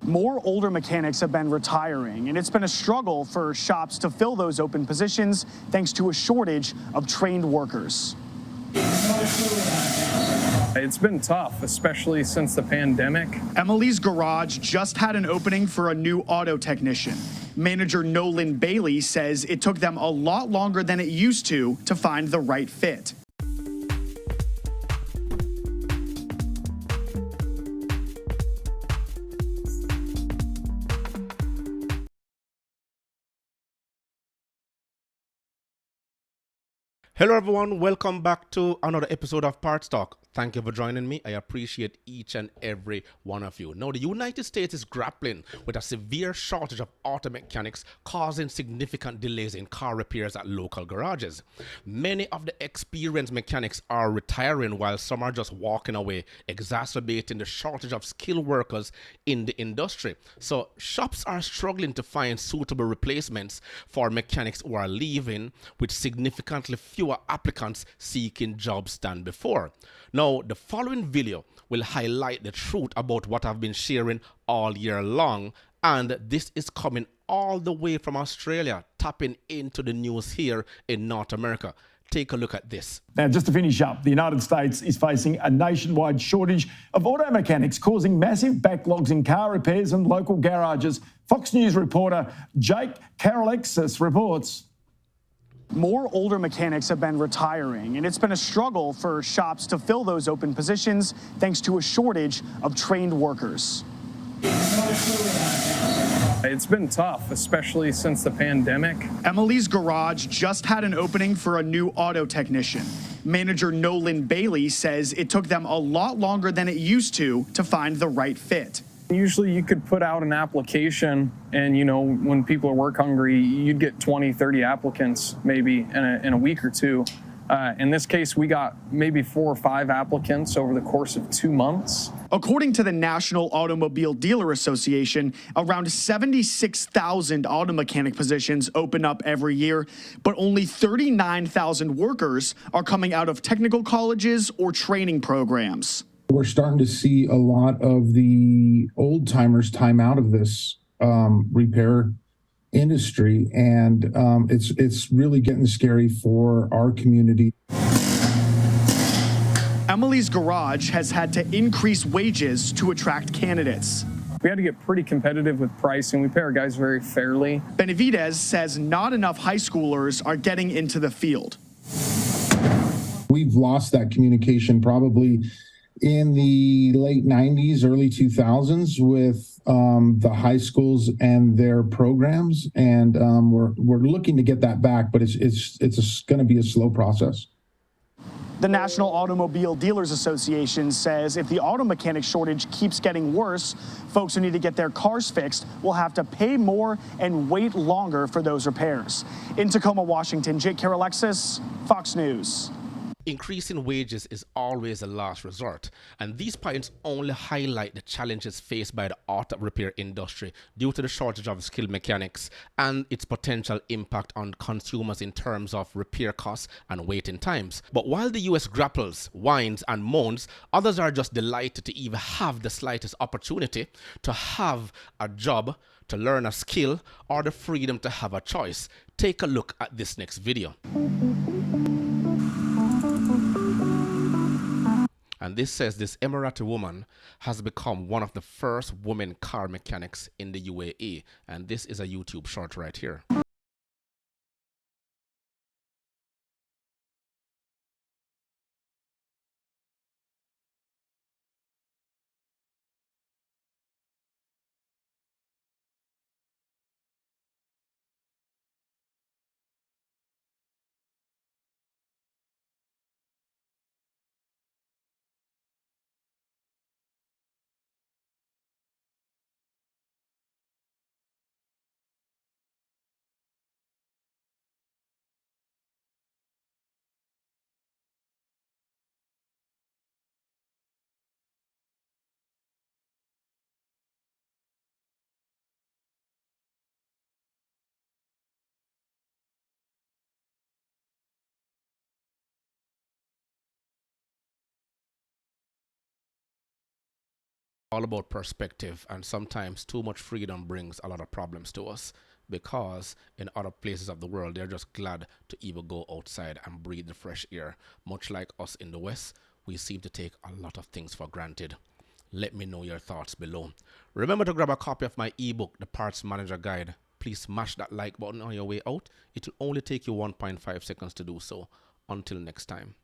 More older mechanics have been retiring, and it's been a struggle for shops to fill those open positions thanks to a shortage of trained workers. It's been tough, especially since the pandemic. Emily's Garage just had an opening for a new auto technician. Manager Nolan Bailey says it took them a lot longer than it used to find the right fit. Hello everyone, welcome back to another episode of Parts Talk. Thank you for joining me. I appreciate each and every one of you. Now, the United States is grappling with a severe shortage of auto mechanics, causing significant delays in car repairs at local garages. Many of the experienced mechanics are retiring while some are just walking away, exacerbating the shortage of skilled workers in the industry. So shops are struggling to find suitable replacements for mechanics who are leaving, with significantly fewer applicants seeking jobs than before. Now, the following video will highlight the truth about what I've been sharing all year long, and this is coming all the way from Australia, tapping into the news here in North America. Take a look at this. Now, just to finish up, the United States is facing a nationwide shortage of auto mechanics, causing massive backlogs in car repairs and local garages. Fox News reporter Jake Karalexis reports. More older mechanics have been retiring, and it's been a struggle for shops to fill those open positions thanks to a shortage of trained workers. It's been tough, especially since the pandemic. Emily's Garage just had an opening for a new auto technician. Manager Nolan Bailey says it took them a lot longer than it used to find the right fit. Usually you could put out an application and, when people are work hungry, you'd get 20, 30 applicants maybe in a week or two. In this case, we got maybe 4 or 5 applicants over the course of 2 months. According to the National Automobile Dealer Association, around 76,000 auto mechanic positions open up every year, but only 39,000 workers are coming out of technical colleges or training programs. We're starting to see a lot of the old timers time out of this repair industry, and it's really getting scary for our community. Emily's Garage has had to increase wages to attract candidates. We had to get pretty competitive with pricing. We pay our guys very fairly. Benavidez says not enough high schoolers are getting into the field. We've lost that communication probably in the late 90s, early 2000s with the high schools and their programs, and we're looking to get that back, but it's going to be a slow process. The National Automobile Dealers Association says if the auto mechanic shortage keeps getting worse, folks who need to get their cars fixed will have to pay more and wait longer for those repairs. In Tacoma, Washington, Jake Karalexis, Fox News. Increasing wages is always a last resort, and these points only highlight the challenges faced by the auto repair industry due to the shortage of skilled mechanics and its potential impact on consumers in terms of repair costs and waiting times. But while the US grapples, whines, and moans, others are just delighted to even have the slightest opportunity to have a job, to learn a skill, or the freedom to have a choice. Take a look at this next video. And this says this Emirati woman has become one of the first women car mechanics in the UAE. And this is a YouTube short right here. all about perspective, and sometimes too much freedom brings a lot of problems to us, because in other places of the world they're just glad to even go outside and breathe the fresh air. Much like us in the West, we seem to take a lot of things for granted. Let me know your thoughts below. Remember to grab a copy of my ebook, The Parts Manager Guide. Please smash that like button on your way out. It will only take you 1.5 seconds to do so. Until next time.